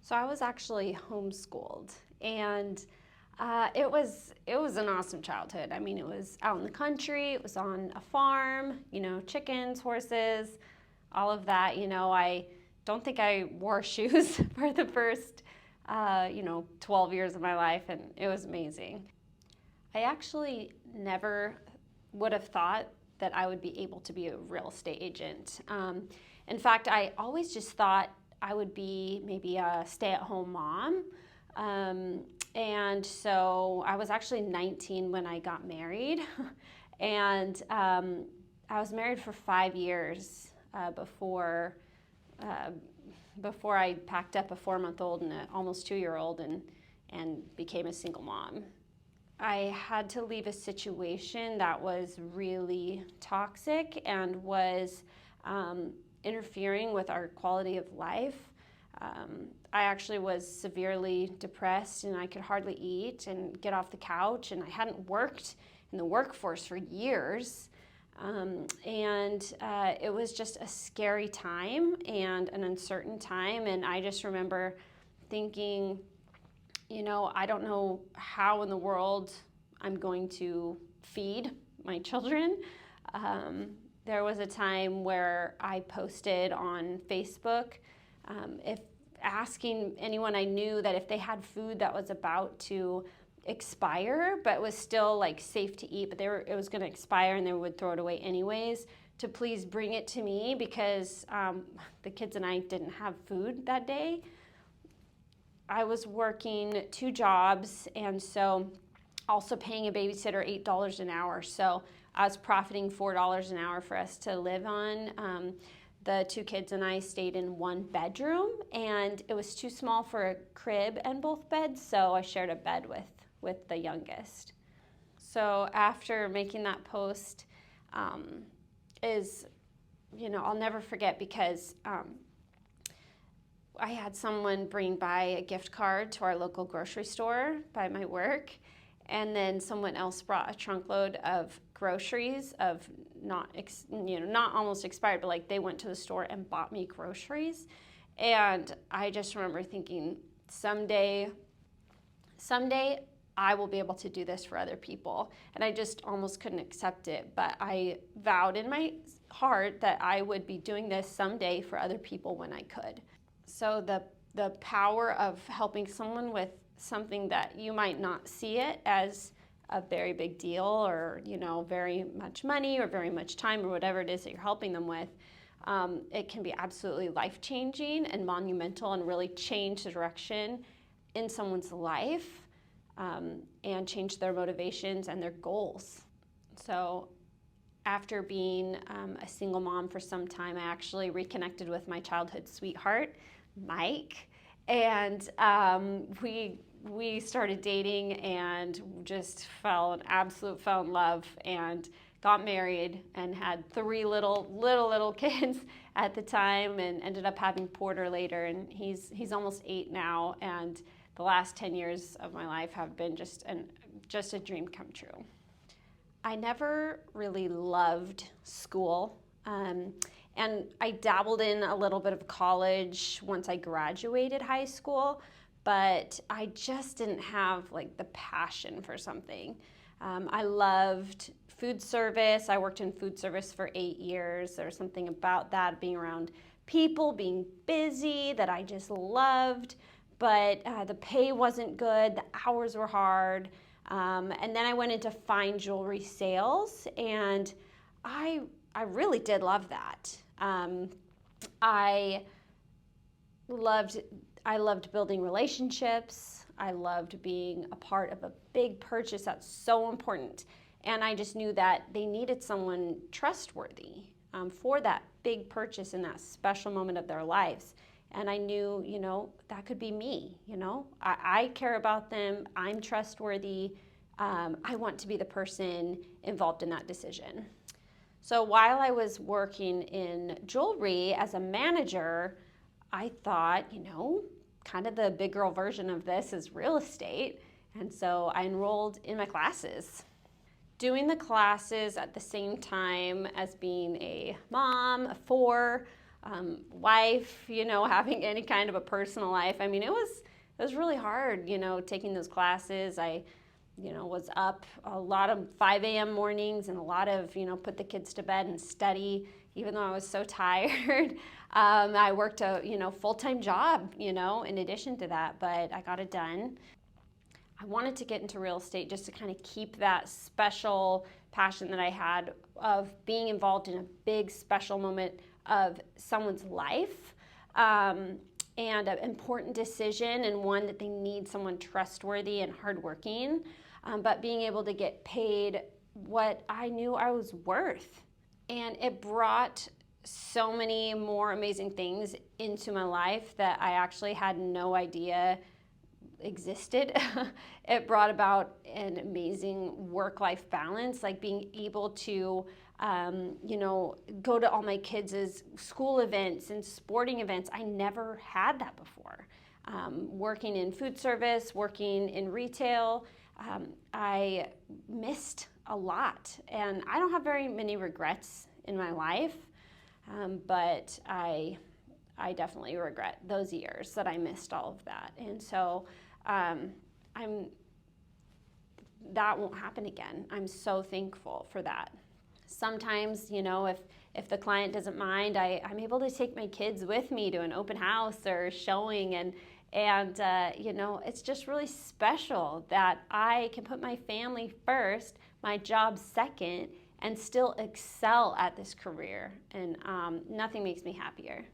So I was actually homeschooled, and it was an awesome childhood. I mean, it was out in the country, it was on a farm, chickens, horses, all of that. I don't think I wore shoes for the first 12 years of my life, and it was amazing. I actually never would have thought that I would be able to be a real estate agent. In fact, I always just thought I would be maybe a stay-at-home mom. And so I was actually 19 when I got married. And I was married for 5 years uh, before I packed up a 4-month-old and an almost 2-year-old and became a single mom. I had to leave a situation that was really toxic and was interfering with our quality of life. I actually was severely depressed, and I could hardly eat and get off the couch, and I hadn't worked in the workforce for years. It was just a scary time and an uncertain time, and I just remember thinking, I don't know how in the world I'm going to feed my children. There was a time where I posted on Facebook if asking anyone I knew that if they had food that was about to expire but was still like safe to eat, but it was going to expire and they would throw it away anyways, to please bring it to me because the kids and I didn't have food that day. I was working 2 jobs, and so also paying a babysitter $8 an hour. So I was profiting $4 an hour for us to live on. The 2 kids and I stayed in 1 bedroom, and it was too small for a crib and both beds, so I shared a bed with the youngest. So after making that post, I'll never forget because I had someone bring by a gift card to our local grocery store by my work, and then someone else brought a trunk load of groceries of not almost expired, but like they went to the store and bought me groceries. And I just remember thinking, someday I will be able to do this for other people. And I just almost couldn't accept it, but I vowed in my heart that I would be doing this someday for other people when I could. So the power of helping someone with something that you might not see it as a very big deal, or very much money or very much time or whatever it is that you're helping them with, it can be absolutely life-changing and monumental and really change the direction in someone's life, and change their motivations and their goals. So after being a single mom for some time, I actually reconnected with my childhood sweetheart, Mike, and we started dating and just fell in love and got married and had 3 little kids at the time, and ended up having Porter later, and he's almost 8 now, and the last 10 years of my life have been just a dream come true. I never really loved school. And I dabbled in a little bit of college once I graduated high school, but I just didn't have like the passion for something. I loved food service. I worked in food service for 8 years. There was something about that, being around people, being busy, that I just loved, but the pay wasn't good, the hours were hard. And then I went into fine jewelry sales, and I really did love that. I loved building relationships. I loved being a part of a big purchase that's so important. And I just knew that they needed someone trustworthy for that big purchase in that special moment of their lives. And I knew, that could be me. I care about them. I'm trustworthy. I want to be the person involved in that decision. So while I was working in jewelry as a manager, I thought, kind of the big girl version of this is real estate. And so I enrolled in my classes. Doing the classes at the same time as being a mom of 4 wife, having any kind of a personal life. I mean, it was really hard, taking those classes. I was up a lot of 5 a.m. mornings and a lot of, put the kids to bed and study, even though I was so tired. I worked a, full-time job, in addition to that, but I got it done. I wanted to get into real estate just to kind of keep that special passion that I had of being involved in a big special moment of someone's life. And an important decision, and one that they need someone trustworthy and hardworking, but being able to get paid what I knew I was worth. And it brought so many more amazing things into my life that I actually had no idea existed. It brought about an amazing work-life balance, like being able to go to all my kids' school events and sporting events. I never had that before. Working in food service, working in retail, I missed a lot. And I don't have very many regrets in my life, but I definitely regret those years that I missed all of that. And so that won't happen again. I'm so thankful for that. Sometimes, if the client doesn't mind, I'm able to take my kids with me to an open house or showing, and it's just really special that I can put my family first, my job second, and still excel at this career. And nothing makes me happier.